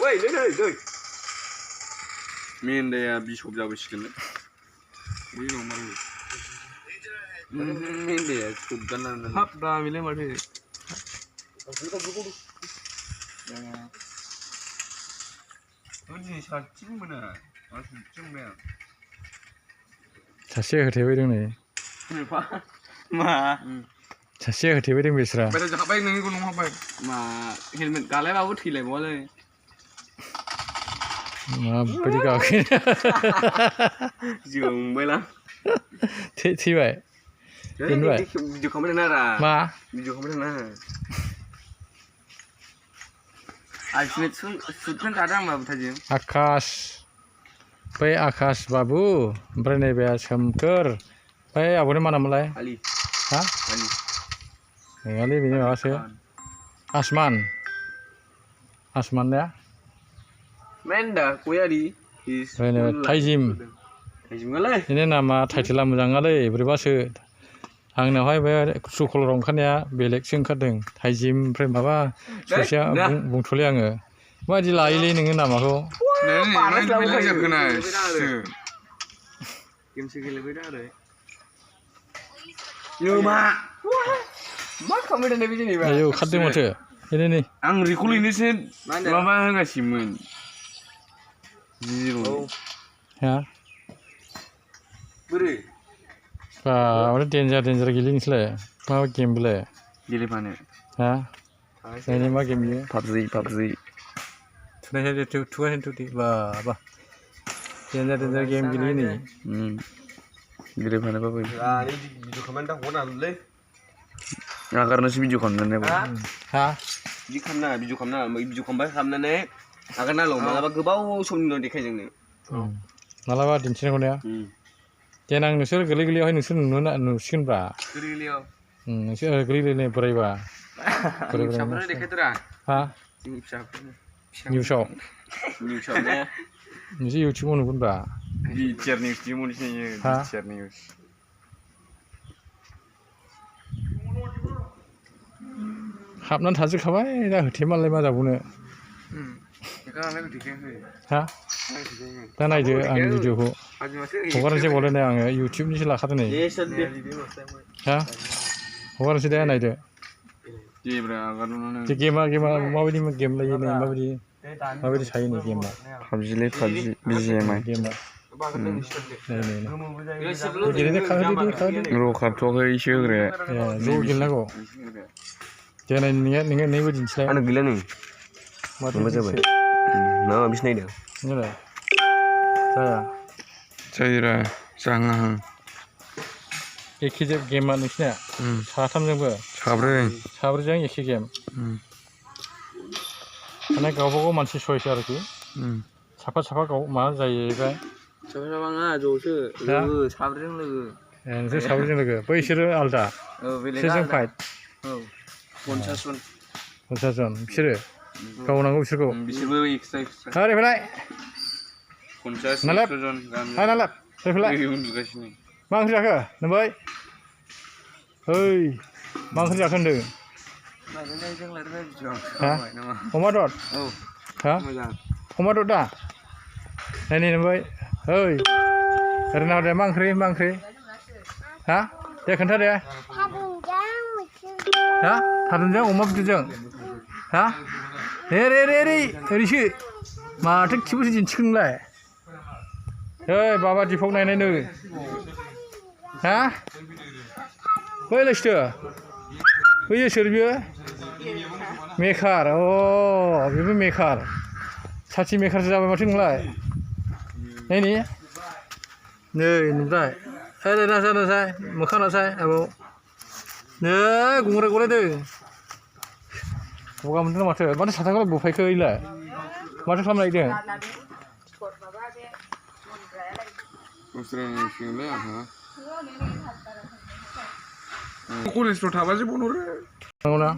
Wait, no. Men de ya bishop yapışkın. Buyurun umarım. Men de ya kubdan. Hap da bile mate. Oni sarcing mana? Sarcing mana? 사시에 그대로 네. Ma. 사시에 그대로 비스라. Pada jak baik nang gunung apa? Ma helmet kalai babu thilai boleh. 아, 버리가 오긴. Jung bay lắm. Thi vậy. Đến vậy. Video không biết nào ra. Ma. Video không biết nào. Ai sụt sụt kan ada mà thajim. Akash. Pai Akash Babu, ओमफ्राय नैबे सोमखोर. बै आबौनि मा नामलाय? Ali. हा? Ali. नङालै बेनि माबासो. Asman. Asman ya? Menda kuyari. Bener Taijim. Taijim ngalai. Ini nama टाइटेला मोजाङालै बोरैबासो. आंनावहाय बे सुखलराव ओंखारनाया बेलेगसो ओंखारदों थाइजिम ओमफ्राय माबा ससेया बुंथ'ले आङो माबायदि लायोलै नोङो नामाखौ ayo ओंखारदों माथो नै आं रिकलिनोसो माबा होगासिनोमोन 0 हा बोरै माने डेन्जार गेलेनोसैलाय मा गेम बेलाय गेलेफानो हा नोंनि मा गेम बियो PUBG थुनाय थुदि बा डेन्जार गेम गेलेयो नै गेलेफानो बाबो ini video komen dah hona le. आगारनोसो भिडिअ खालामनानै हा बिदि खालामना भिडिअ खालामबाय खालामनानै आगारना ल' मालाबा गोबाव समनि उनाव देखाय जोंनो मालाबा दिन्थिनांगौ ने देनां नोंसोर गोरलै-गोरलैयावहाय नोंसोर नुसिगोनब्रा गोरलैयाव नोंसोर गोरलै-गोरलै बोरायबा फिसाफोरनो देखायदोरा हा जोंनि फिसाफोरनो निउसाव ने नोंसोर इउटिउबाव नुगोनब्रा बिटिआर निउस दिमोनसियो बिटिआर निउस हाबनानै थाजोबखाबाय दा होथे मालाय मा जाबावनो बेखौलाय देखायाखै हा दा नायदो आंनि भिडिअखौ हगारनोसै बावलायनाय आङो इउटिउबनिसो लाखादों नै हा हगारनोसै दे नायदो जेब्रा आगारनानै जे गेमा माबायदि गेम लायो नै माबायदि सायो नै गेमा PUBG BGMI गेमा गेलेनो खाहोदो र' खारथ'वाखैसो होग्राया ज' गेलेनांगौ दे नोङो नैबो दिन्थिलाय आंनो गैला नै माथो जाबाय मा माबिसो नायदों नोंलाय जायोरा जाहां एखे गेमा नोंसिना साथामजोंबो साब्रैजों एखे गेम माने गावबागाव मानसि सयस आरोखि साफा गाव मा जाहैबाय साफा नङा ज'सो लोगो साब्रैजों लोगो नोंसोर साब्रैजों लोगो बैसोरो आलदा बिसोरजों फाइट 50 जन बिसोरो गावनांगौ बिसोरखौ बिसोरबो एक्सट्रा आरे फैलाय 50 जन हाय नालाब फैलाय उन्दुगासिनो मा ओंख्रि जाखो नोंबाय ओइ मा ओंख्रि जाखो होनदों अमा दर हा अमा दर दा नायनि नोंबाय ओइ ओरैनो दे मा ओंख्रि हा दे खोन्था दे हा थारुनजों अमा बेदरजों हा ओरैसो माथो खिबुसो दिन्थिखोनोलाय ओइ बाबा दिफाव नायनायनो हा बै लायसिथो बैयो सोर बियो मेकार बेबो मेकार साथि मेकारसो जाबाय माथो नोंलाय नायनि नै नुबाय ओरै नासाय मोखां नासाय आबौ नै गंग्राय गलायदों गगा मोनदों माथो साथाखौलाय बुफायखो इलाय माथो खालामनो नागिरदों कलेजफ्राव थाबासो फन हरो नंगौना